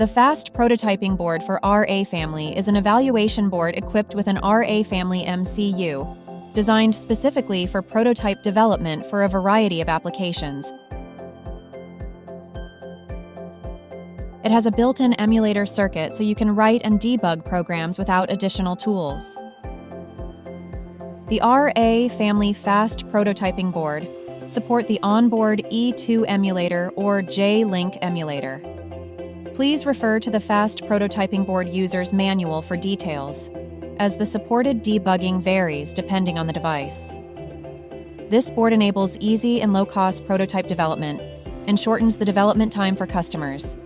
The Fast Prototyping Board for RA Family is an evaluation board equipped with an RA Family MCU, designed specifically for prototype development for a variety of applications. It has a built-in emulator circuit so you can write and debug programs without additional tools. The RA Family Fast Prototyping Board support the onboard E2 emulator or J-Link emulator. Please refer to the Fast Prototyping Board user's manual for details, as the supported debugging varies depending on the device. This board enables easy and low-cost prototype development and shortens the development time for customers.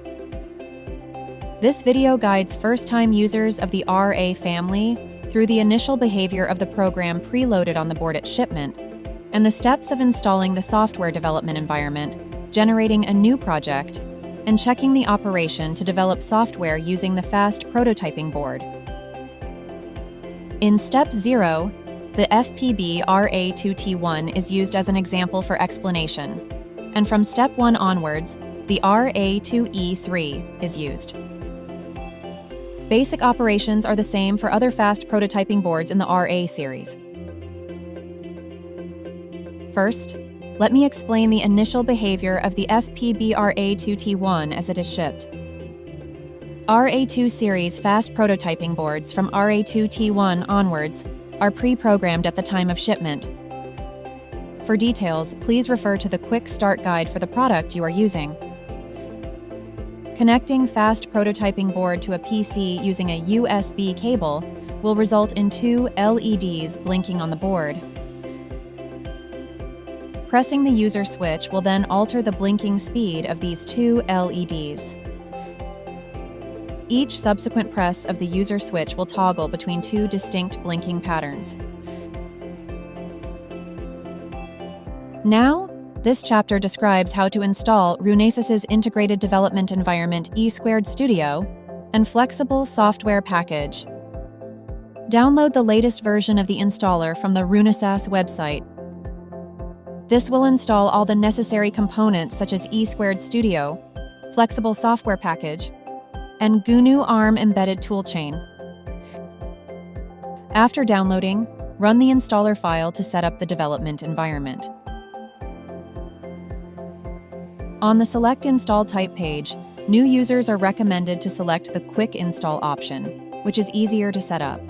This video guides first-time users of the RA family through the initial behavior of the program preloaded on the board at shipment and the steps of installing the software development environment, generating a new project, and checking the operation to develop software using the Fast Prototyping Board. In Step 0, the FPB RA2T1 is used as an example for explanation, and from Step 1 onwards, the RA2E3 is used. Basic operations are the same for other fast prototyping boards in the RA series. First, let me explain the initial behavior of the FPB RA2T1 as it is shipped. RA2 series fast prototyping boards from RA2T1 onwards are pre-programmed at the time of shipment. For details, please refer to the Quick Start Guide for the product you are using. Connecting fast prototyping board to a PC using a USB cable will result in two LEDs blinking on the board. Pressing the user switch will then alter the blinking speed of these two LEDs. Each subsequent press of the user switch will toggle between two distinct blinking patterns. Now, this chapter describes how to install Runesys' integrated development environment E2 Studio and flexible software package. Download the latest version of the installer from the Runesys website. This will install all the necessary components such as E2 Studio, flexible software package, and GNU ARM embedded toolchain. After downloading, run the installer file to set up the development environment. On the Select Install Type page, new users are recommended to select the Quick Install option, which is easier to set up.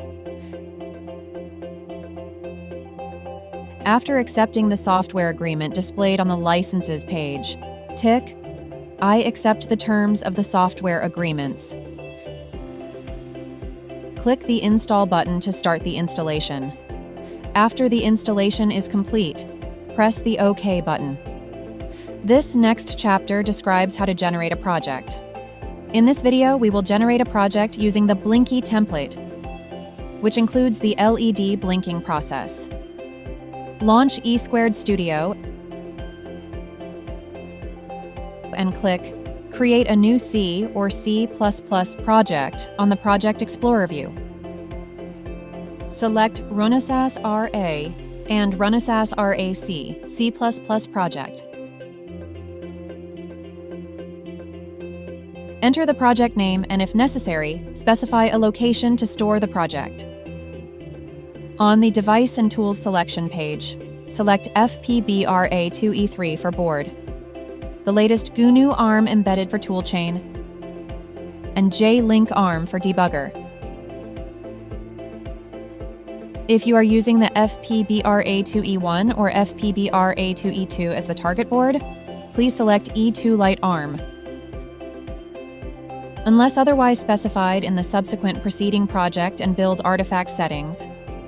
After accepting the software agreement displayed on the Licenses page, tick I accept the terms of the software agreements. Click the Install button to start the installation. After the installation is complete, press the OK button. This next chapter describes how to generate a project. In this video, we will generate a project using the Blinky template, which includes the LED blinking process. Launch E2 Studio and click Create a new C or C++ project on the Project Explorer view. Select Runesys RA and Runesys RAC C++ project. Enter the project name and, if necessary, specify a location to store the project. On the Device and Tools selection page, select FPB RA2E3 for board, the latest GNU ARM embedded for toolchain, and J-Link ARM for debugger. If you are using the FPB RA2E1 or FPB RA2E2 as the target board, please select E2 Lite ARM. Unless otherwise specified in the subsequent preceding project and build artifact settings,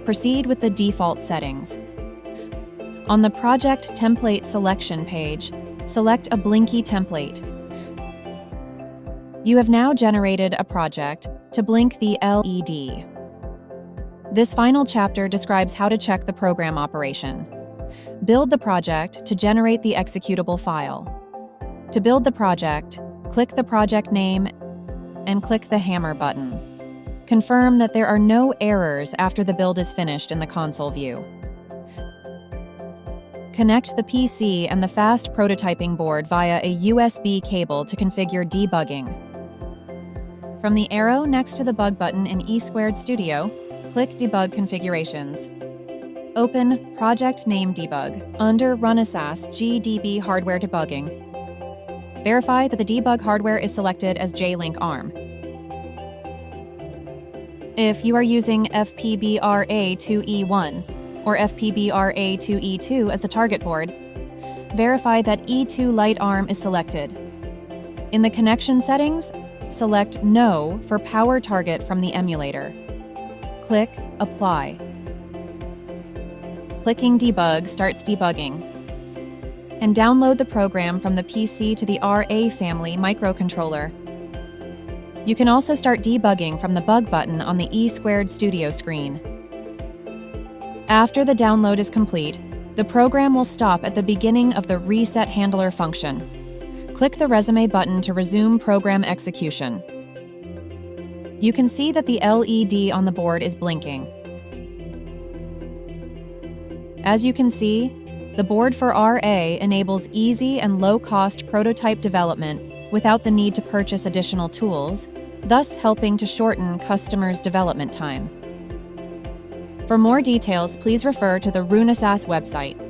proceed with the default settings. On the Project Template selection page, select a Blinky template. You have now generated a project to blink the LED. This final chapter describes how to check the program operation. Build the project to generate the executable file. To build the project, click the project name and click the hammer button. Confirm that there are no errors after the build is finished in the console view. Connect the PC and the fast prototyping board via a USB cable to configure debugging. From the arrow next to the bug button in E2 Studio, click Debug Configurations. Open Project Name Debug under RA2 GDB Hardware Debugging. Verify that the debug hardware is selected as J-Link ARM. If you are using FPB-RA2E1 or FPB-RA2E2 as the target board, verify that E2 Light ARM is selected. In the connection settings, select No for power target from the emulator. Click Apply. Clicking Debug starts debugging. And download the program from the PC to the RA family microcontroller. You can also start debugging from the bug button on the E2 Studio screen. After the download is complete, the program will stop at the beginning of the Reset Handler function. Click the Resume button to resume program execution. You can see that the LED on the board is blinking. As you can see, the board for RA enables easy and low-cost prototype development without the need to purchase additional tools, thus helping to shorten customers' development time. For more details, please refer to the RA2 website.